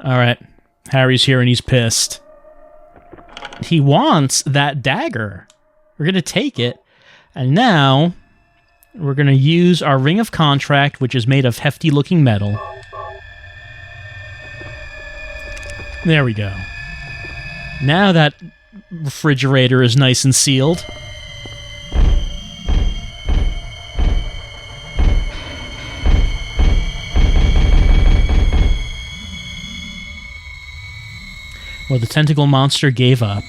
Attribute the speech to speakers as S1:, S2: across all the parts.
S1: Alright. Harry's here and he's pissed. He wants that dagger. We're going to take it. And now, we're going to use our ring of contract, which is made of hefty-looking metal. There we go. Now that refrigerator is nice and sealed. Well, the tentacle monster gave up.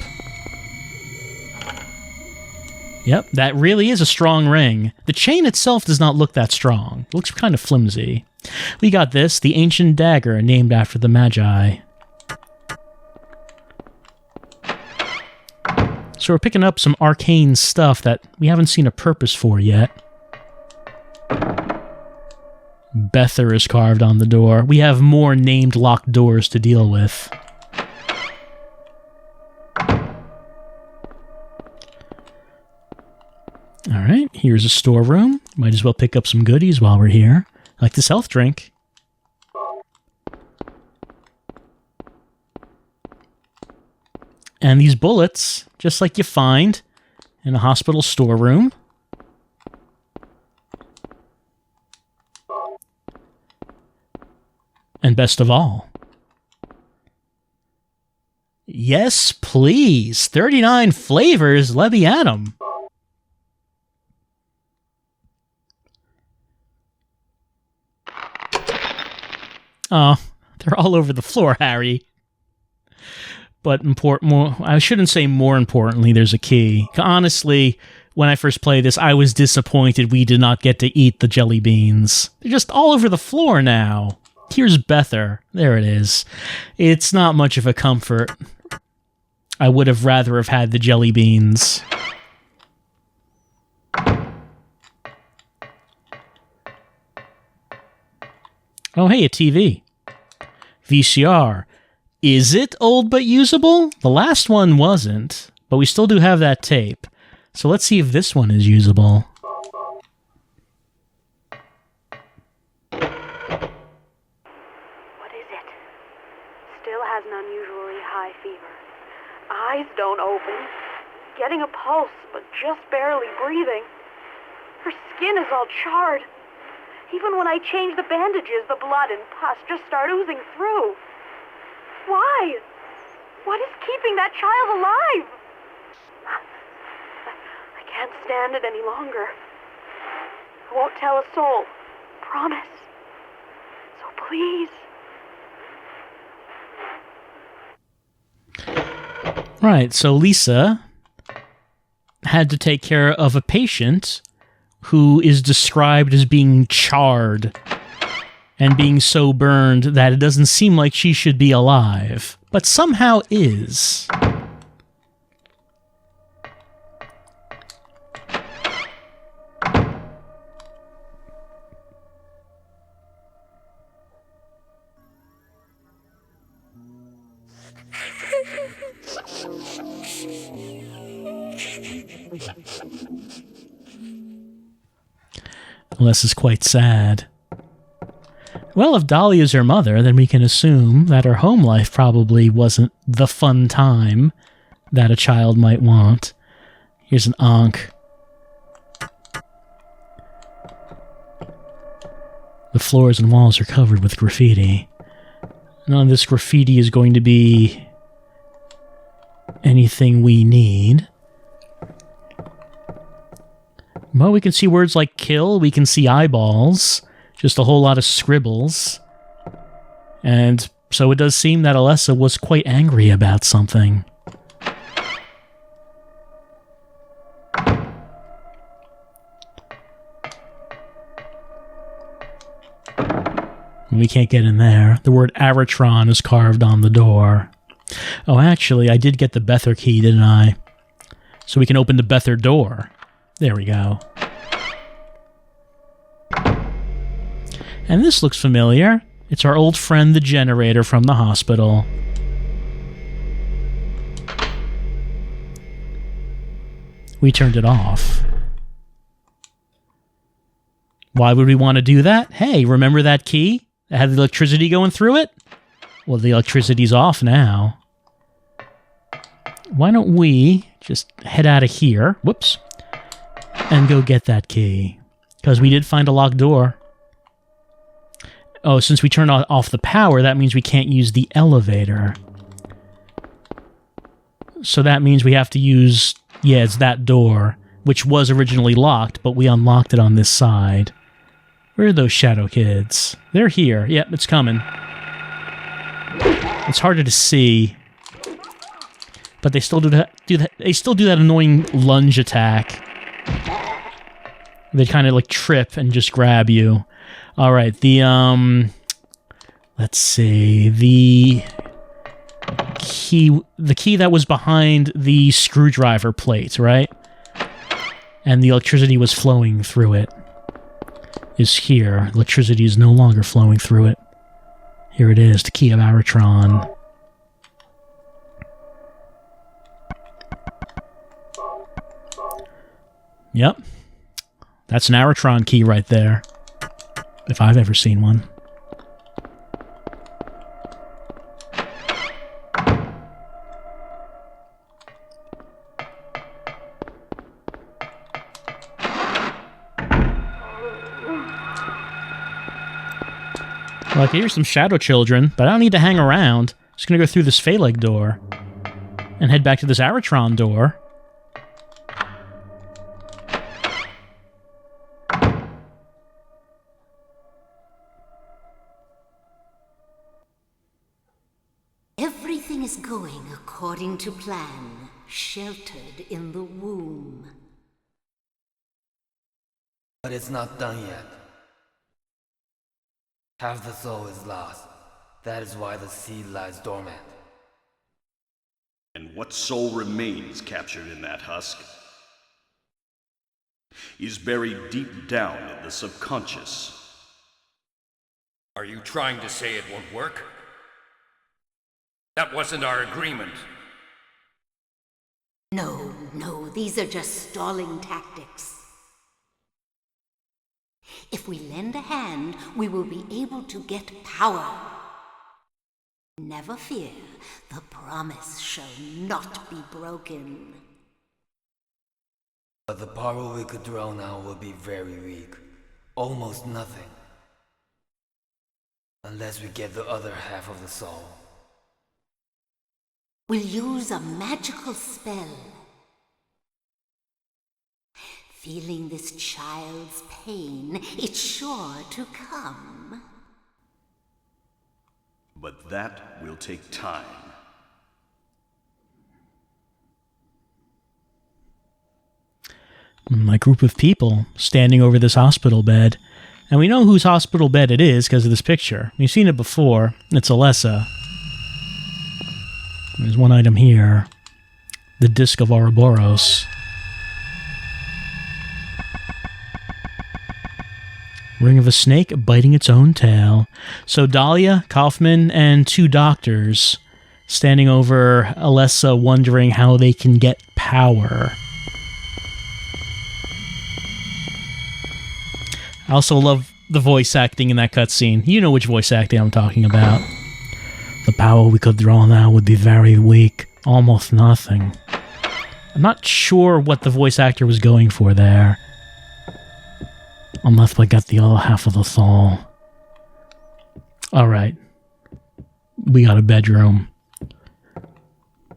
S1: Yep, that really is a strong ring. The chain itself does not look that strong. It looks kind of flimsy. We got this, the ancient dagger, named after the Magi. So we're picking up some arcane stuff that we haven't seen a purpose for yet. Bether is carved on the door. We have more named locked doors to deal with. Alright, here's a storeroom. Might as well pick up some goodies while we're here. Like this health drink. And these bullets, just like you find in a hospital storeroom. And best of all, yes, please, 39 flavors, let me at 'em. Oh, they're all over the floor, Harry. But I shouldn't say more importantly, there's a key. Honestly, when I first played this, I was disappointed we did not get to eat the jelly beans. They're just all over the floor now. Here's Bether. There it is. It's not much of a comfort. I would have rather have had the jelly beans. Oh, hey, a TV. VCR. Is it old but usable? The last one wasn't, but we still do have that tape. So let's see if this one is usable.
S2: What is it? Still has an unusually high fever. Eyes don't open. Getting a pulse, but just barely breathing. Her skin is all charred. Even when I change the bandages, the blood and pus just start oozing through. Why? What is keeping that child alive? I can't stand it any longer. I won't tell a soul. Promise. So please.
S1: Right, so Lisa had to take care of a patient who is described as being charred and being so burned that it doesn't seem like she should be alive, but somehow is. Well, this is quite sad. Well, if Dahlia is her mother, then we can assume that her home life probably wasn't the fun time that a child might want. Here's an Ankh. The floors and walls are covered with graffiti. None of this graffiti is going to be anything we need. Well, we can see words like kill, we can see eyeballs, just a whole lot of scribbles. And so it does seem that Alessa was quite angry about something. We can't get in there. The word Aratron is carved on the door. Oh, actually, I did get the Bether key, didn't I? So we can open the Bether door. There we go. And this looks familiar. It's our old friend, the generator from the hospital. We turned it off. Why would we want to do that? Hey, remember that key that had the electricity going through it? Well, the electricity's off now. Why don't we just head out of here, whoops, and go get that key? Because we did find a locked door. Oh, since we turned off the power, that means we can't use the elevator. So that means we have to use, yeah, it's that door, which was originally locked, but we unlocked it on this side. Where are those shadow kids? They're here. Yep, it's coming. It's harder to see, but they still do that. They still do that annoying lunge attack. They kind of like trip and just grab you. All right, let's see, the key that was behind the screwdriver plate, right? And the electricity was flowing through it. Is here. Electricity is no longer flowing through it. Here it is, the key of Aratron. Yep. That's an Aratron key right there. If I've ever seen one. Well, I can hear some shadow children, but I don't need to hang around. Just gonna go through this Phaleg door and head back to this Aratron door.
S3: Everything is going according to plan, sheltered in the womb.
S4: But it's not done yet. Half the soul is lost. That is why the seed lies dormant.
S5: And what soul remains captured in that husk is buried deep down in the subconscious.
S6: Are you trying to say it won't work? That wasn't our agreement.
S3: No, these are just stalling tactics. If we lend a hand, we will be able to get power. Never fear, the promise shall not be broken.
S4: But the power we could draw now will be very weak. Almost nothing. Unless we get the other half of the soul.
S3: We'll use a magical spell. Feeling this child's pain, it's sure to come.
S5: But that will take time.
S1: A group of people standing over this hospital bed. And we know whose hospital bed it is because of this picture. We've seen it before. It's Alessa. There's one item here. The Disc of Ouroboros. Ring of a snake biting its own tail. So Dahlia, Kaufman, and two doctors standing over Alessa wondering how they can get power. I also love the voice acting in that cutscene. You know which voice acting I'm talking about. The power we could draw now would be very weak. Almost nothing. I'm not sure what the voice actor was going for there. Unless we got the other half of the soul. Alright. We got a bedroom.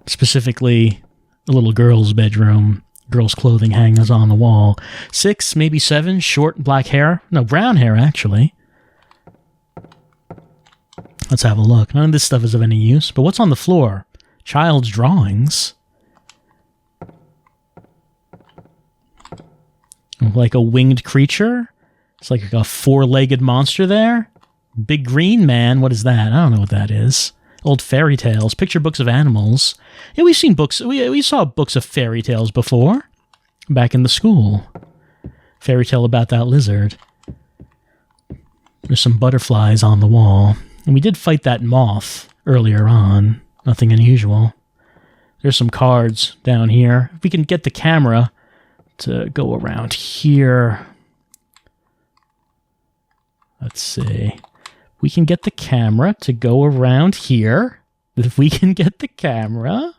S1: Specifically, a little girl's bedroom. Girl's clothing hangers on the wall. 6, maybe 7, short black hair. No, brown hair, actually. Let's have a look. None of this stuff is of any use. But what's on the floor? Child's drawings. Like a winged creature? It's like a 4-legged monster there. Big green man. What is that? I don't know what that is. Old fairy tales. Picture books of animals. Yeah, we've seen books. We saw books of fairy tales before. Back in the school. Fairy tale about that lizard. There's some butterflies on the wall. And we did fight that moth earlier on. Nothing unusual. There's some cards down here. If we can get the camera to go around here. Let's see. we can get the camera to go around here. If we can get the camera...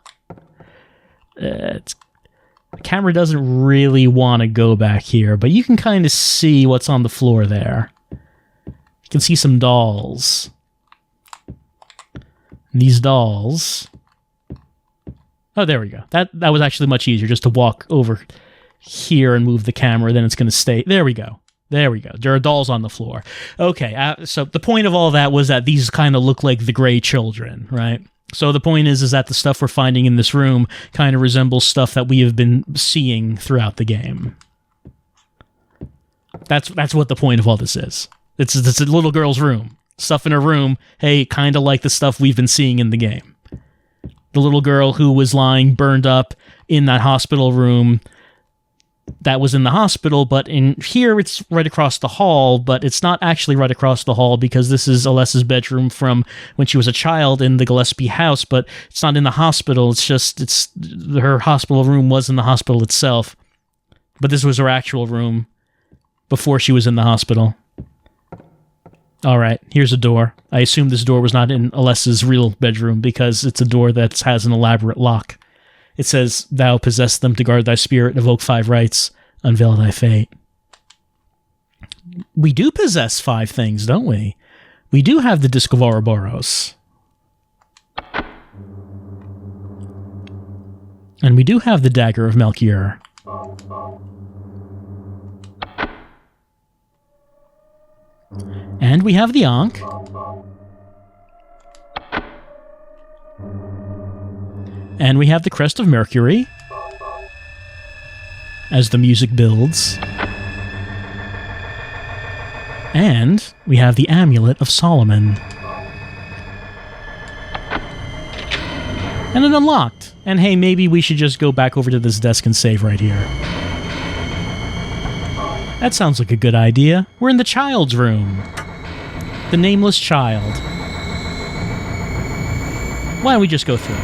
S1: the camera doesn't really want to go back here, but you can kind of see what's on the floor there. You can see some dolls. These dolls... Oh, there we go. That was actually much easier, just to walk over here and move the camera, then it's going to stay... There we go. There we go. There are dolls on the floor. Okay, so the point of all that was that these kind of look like the Gray Children, right? So the point is that the stuff we're finding in this room kind of resembles stuff that we have been seeing throughout the game. That's what the point of all this is. It's a little girl's room. Stuff in her room, hey, kind of like the stuff we've been seeing in the game. The little girl who was lying burned up in that hospital room that was in the hospital, but in here it's right across the hall, but it's not actually right across the hall because this is Alessa's bedroom from when she was a child in the Gillespie house, but it's not in the hospital. It's her hospital room was in the hospital itself, but this was her actual room before she was in the hospital. All right, here's a door. I assume this door was not in Alessa's real bedroom because it's a door that has an elaborate lock. It says, "Thou possess them to guard thy spirit, evoke 5 rights, unveil thy fate." We do possess 5 things, don't we? We do have the Disc of Ouroboros. And we do have the Dagger of Melchior. And we have the Ankh. And we have the Crest of Mercury. As the music builds. And we have the Amulet of Solomon. And it unlocked. And hey, maybe we should just go back over to this desk and save right here. That sounds like a good idea. We're in the child's room. The nameless child. Why don't we just go through?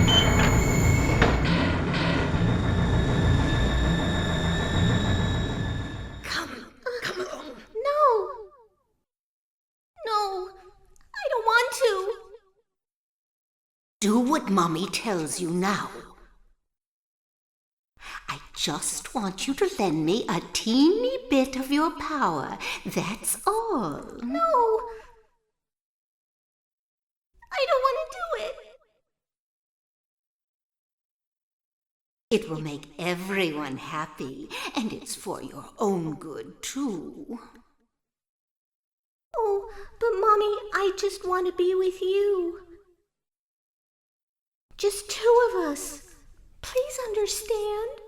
S3: Come along. No. No. I don't want to. Do what Mommy tells you now. I just want you to lend me a teeny bit of your power. That's all. No. I don't want to do it. It will make everyone happy, and it's for your own good, too. Oh, but Mommy, I just want to be with you. Just 2 of us. Please understand.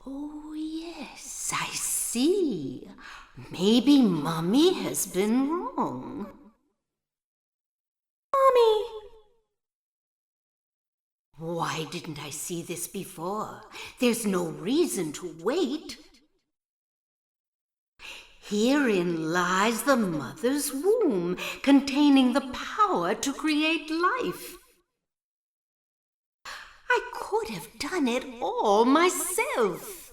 S3: Oh, yes, I see. Maybe Mommy has been wrong. Mommy! Why didn't I see this before? There's no reason to wait. Herein lies the mother's womb, containing the power to create life. I could have done it all myself.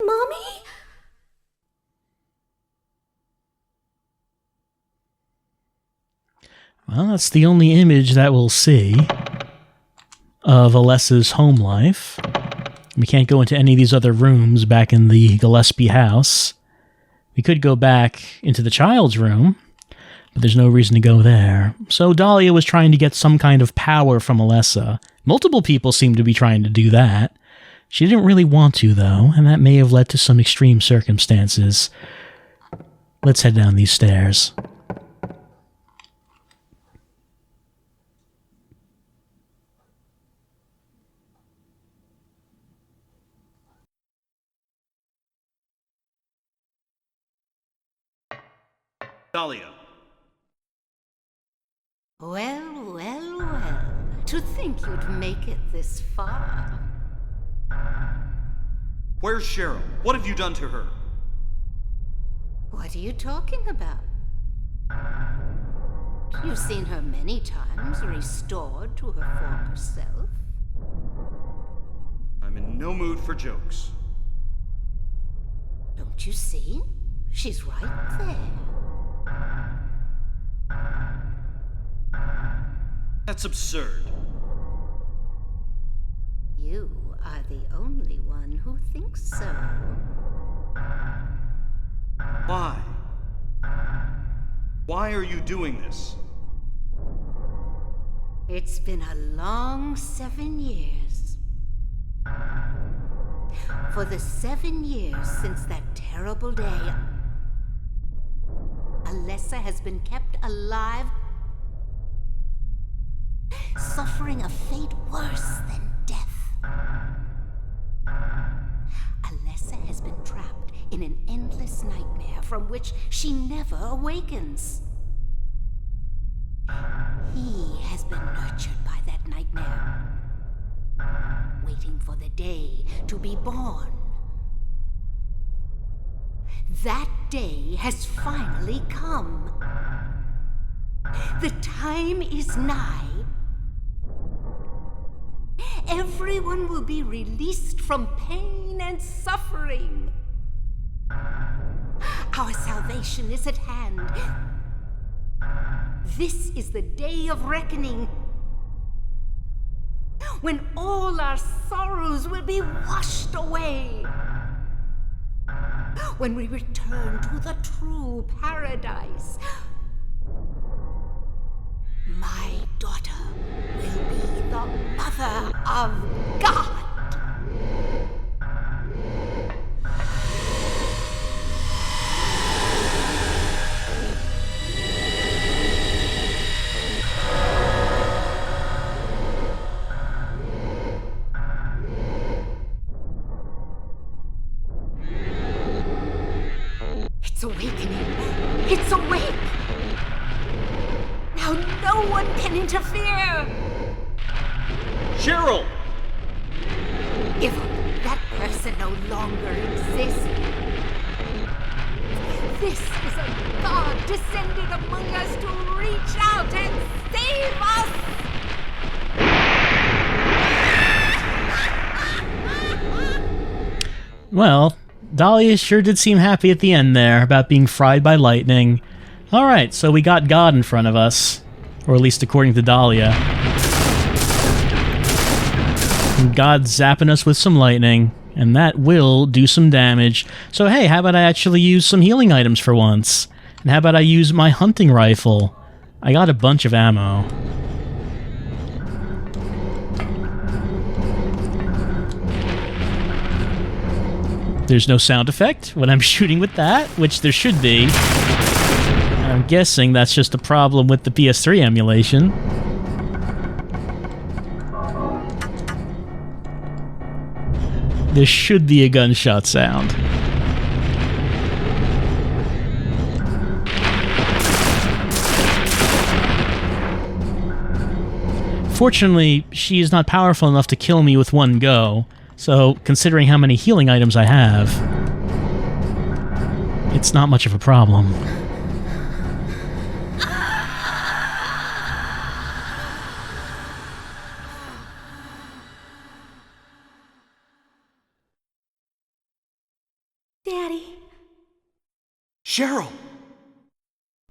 S3: Mommy?
S1: Well, that's the only image that we'll see of Alessa's home life. We can't go into any of these other rooms back in the Gillespie house. We could go back into the child's room, but there's no reason to go there. So Dahlia was trying to get some kind of power from Alessa. Multiple people seem to be trying to do that. She didn't really want to, though, and that may have led to some extreme circumstances. Let's head down these stairs.
S5: Dahlia.
S3: Well, well, well. To think you'd make it this far.
S5: Where's Cheryl? What have you done to her?
S3: What are you talking about? You've seen her many times restored to her former self.
S5: I'm in no mood for jokes.
S3: Don't you see? She's right there.
S5: That's absurd.
S3: You are the only one who thinks so.
S5: Why? Why are you doing this?
S3: It's been a long 7 years. For the 7 years since that terrible day, Alessa has been kept alive, suffering a fate worse than death. Alessa has been trapped in an endless nightmare from which she never awakens. He has been nurtured by that nightmare, waiting for the day to be born. That day has finally come. The time is nigh. Everyone will be released from pain and suffering. Our salvation is at hand. This is the day of reckoning, when all our sorrows will be washed away, when we return to the true paradise. My daughter will be the mother of God. It's awakening. It's awake. Now no one can interfere.
S5: Cheryl!
S3: If that person no longer exists, this is a God descended among us to reach out and save us.
S1: Well, Dahlia sure did seem happy at the end there about being fried by lightning. Alright, so we got God in front of us. Or at least according to Dahlia. And God's zapping us with some lightning, and that will do some damage. So hey, how about I actually use some healing items for once? And how about I use my hunting rifle? I got a bunch of ammo. There's no sound effect when I'm shooting with that, which there should be. I'm guessing that's just a problem with the PS3 emulation. There should be a gunshot sound. Fortunately, she is not powerful enough to kill me with one go. So, considering how many healing items I have, it's not much of a problem.
S2: Daddy.
S5: Cheryl!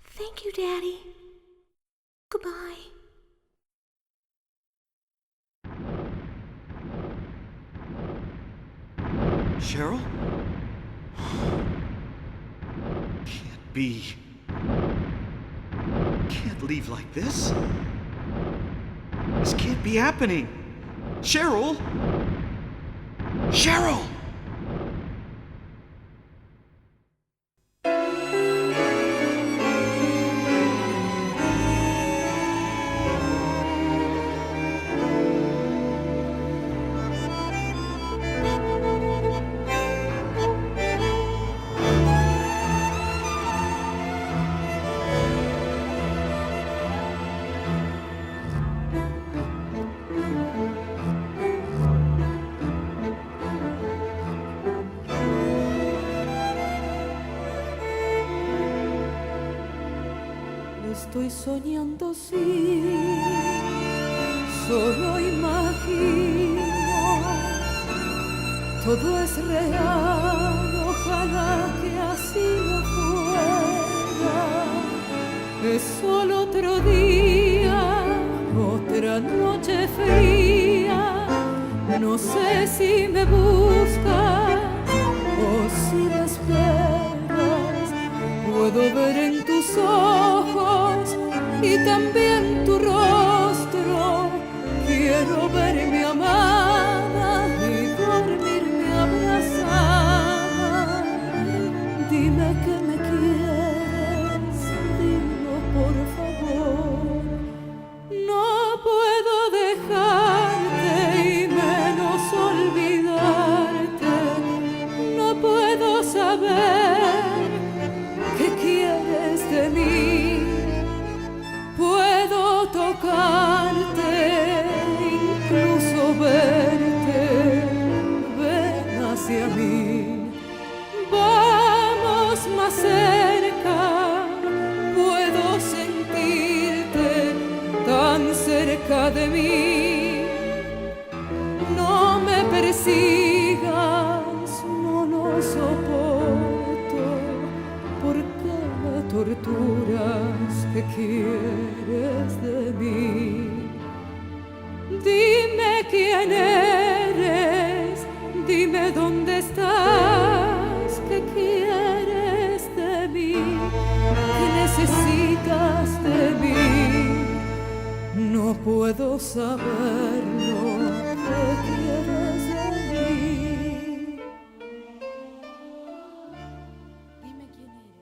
S2: Thank you, Daddy. Goodbye.
S5: Cheryl? Can't be. Can't leave like this. This can't be happening. Cheryl? Cheryl!
S7: Estoy soñando, sí, solo imagino, todo es real, ojalá que así no fuera. Es solo otro día, otra noche fría. No sé si me buscas o si me esperas. Puedo ver en tus ojos y también tu rostro. Quiero verme amada y dormirme abrazada. Dime que me quieres, dilo por favor. No puedo dejarte y menos olvidarte. No puedo saber qué quieres de mí. Puedo tocarte, incluso verte. Ven hacia mí. Vamos más cerca. Puedo sentirte tan cerca de mí. No me persigas, no lo soporto. ¿Por qué me torturas? ¿Qué quieres de mí? Dime quién eres, dime dónde estás. ¿Qué quieres de mí? ¿Qué necesitas de mí? No puedo saberlo. ¿Qué quieres de mí? Dime quién eres.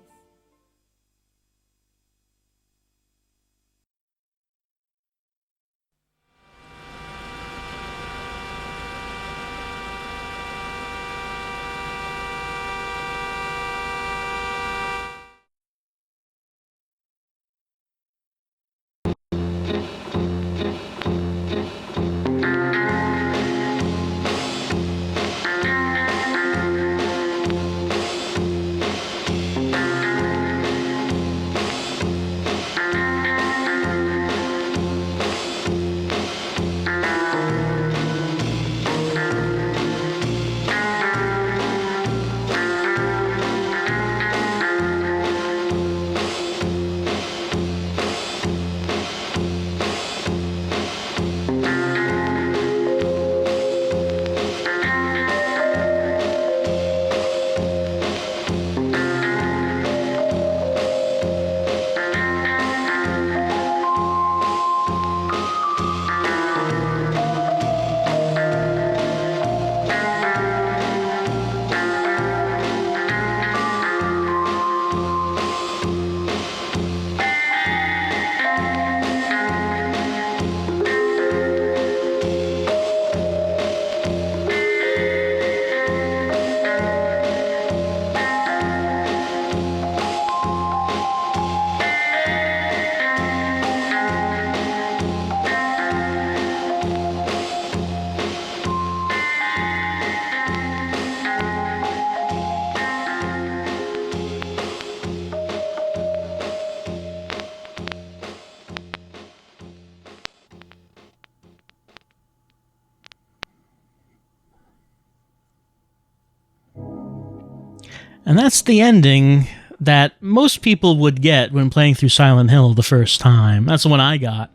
S1: And that's the ending that most people would get when playing through Silent Hill the first time. That's the one I got.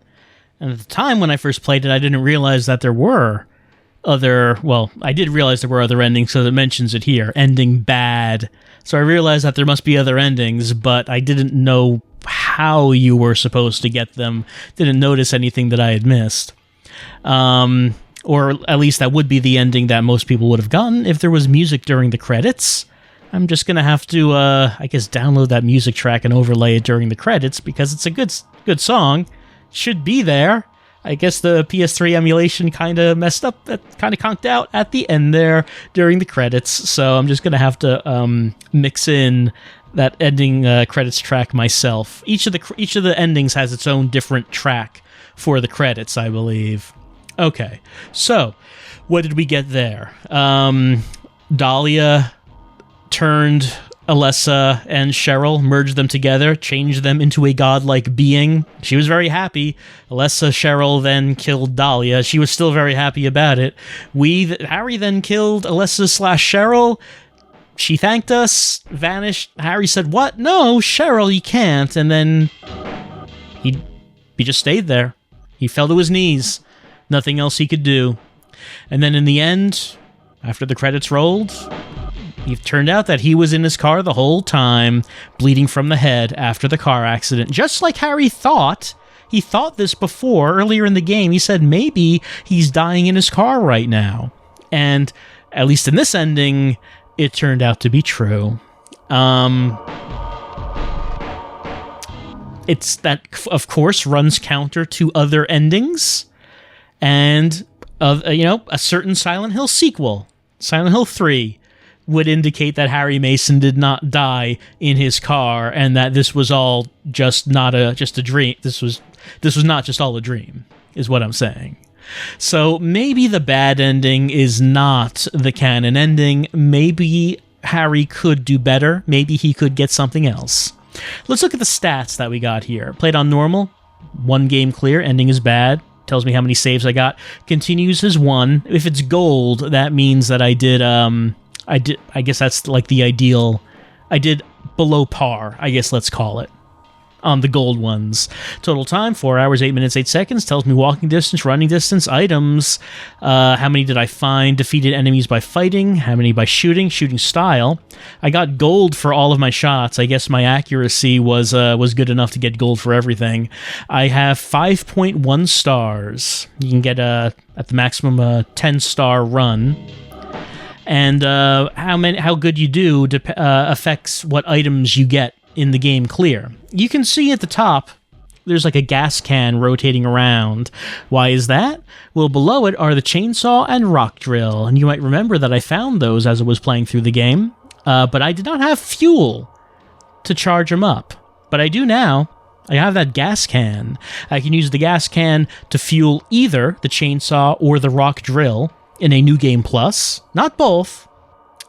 S1: And at the time when I first played it, I didn't realize that there were other... Well, I did realize there were other endings, so it mentions it here. Ending bad. So I realized that there must be other endings, but I didn't know how you were supposed to get them. Didn't notice anything that I had missed. Or at least that would be the ending that most people would have gotten if there was music during the credits. I'm just going to have to, I guess, download that music track and overlay it during the credits, because it's a good song. Should be there. I guess the PS3 emulation kind of messed up, kind of conked out at the end there during the credits, so I'm just going to have to mix in that ending credits track myself. Each of the endings has its own different track for the credits, I believe. Okay, so what did we get there? Dahlia turned Alessa and Cheryl, merged them together, changed them into a godlike being. She was very happy. Alessa, Cheryl then killed Dahlia. She was still very happy about it. Harry then killed Alessa / Cheryl. she thanked us, vanished. Harry said, "What? No, Cheryl, you can't." And then he just stayed there. He fell to his knees. Nothing else he could do. And then in the end, after the credits rolled, it turned out that he was in his car the whole time, bleeding from the head after the car accident. Just like Harry thought. He thought this before, earlier in the game. He said maybe he's dying in his car right now. And at least in this ending, it turned out to be true. It's that, of course, runs counter to other endings. And, a certain Silent Hill sequel, Silent Hill 3, would indicate that Harry Mason did not die in his car, and that this was all just not just a dream. This was not just all a dream, is what I'm saying. So maybe the bad ending is not the canon ending. Maybe Harry could do better. Maybe he could get something else. Let's look at the stats that we got here. Played on normal, 1 game clear, ending is bad. Tells me how many saves I got. Continues is 1. If it's gold, that means that I guess that's like the ideal. I did below par, I guess let's call it, on the gold ones. Total time, 4 hours, 8 minutes, 8 seconds. Tells me walking distance, running distance, items. How many did I find? Defeated enemies by fighting. How many by shooting? Shooting style. I got gold for all of my shots. I guess my accuracy was good enough to get gold for everything. I have 5.1 stars. You can get at the maximum a 10-star run. And how good you do affects what items you get in the game clear. You can see at the top, there's like a gas can rotating around. Why is that? Well, below it are the chainsaw and rock drill, and you might remember that I found those as I was playing through the game, but I did not have fuel to charge them up. But I do now. I have that gas can. I can use the gas can to fuel either the chainsaw or the rock drill in a New Game Plus. Not both.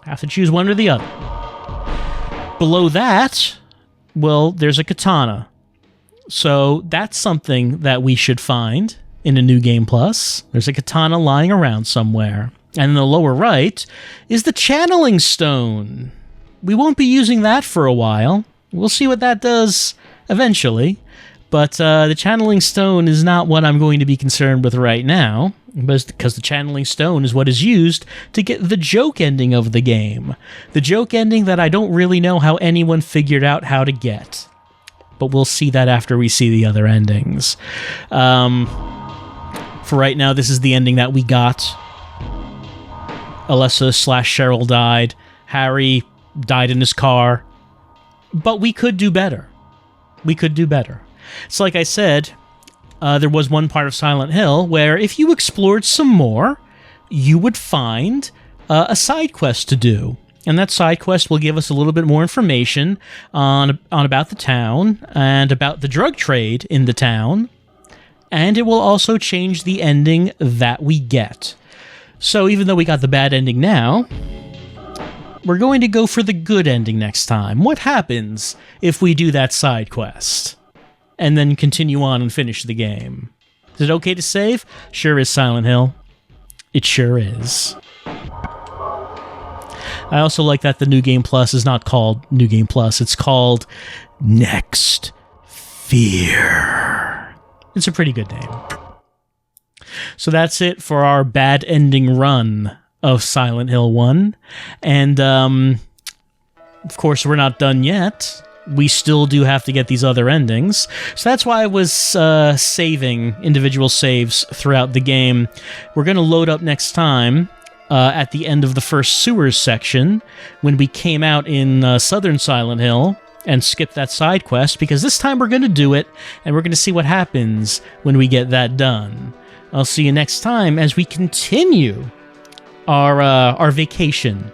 S1: I have to choose one or the other. Below that, well, there's a katana. So that's something that we should find in a New Game Plus. There's a katana lying around somewhere. And in the lower right is the channeling stone. We won't be using that for a while. We'll see what that does eventually. But the channeling stone is not what I'm going to be concerned with right now, because the channeling stone is what is used to get the joke ending of the game. The joke ending that I don't really know how anyone figured out how to get. But we'll see that after we see the other endings. For right now, this is the ending that we got. Alessa/Cheryl died. Harry died in his car. But we could do better. We could do better. So like I said, there was one part of Silent Hill where if you explored some more, you would find a side quest to do. And that side quest will give us a little bit more information on about the town and about the drug trade in the town. And it will also change the ending that we get. So even though we got the bad ending now, we're going to go for the good ending next time. What happens if we do that side quest and then continue on and finish the game? Is it okay to save? Sure is, Silent Hill. It sure is. I also like that the New Game Plus is not called New Game Plus. It's called Next Fear. It's a pretty good name. So that's it for our bad ending run of Silent Hill 1. And, of course, we're not done yet. We still do have to get these other endings. So that's why I was saving individual saves throughout the game. We're going to load up next time at the end of the first sewers section when we came out in southern Silent Hill and skip that side quest, because this time we're going to do it and we're going to see what happens when we get that done. I'll see you next time as we continue our vacation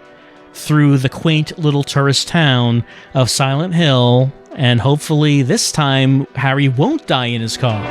S1: through the quaint little tourist town of Silent Hill, and hopefully this time Harry won't die in his car.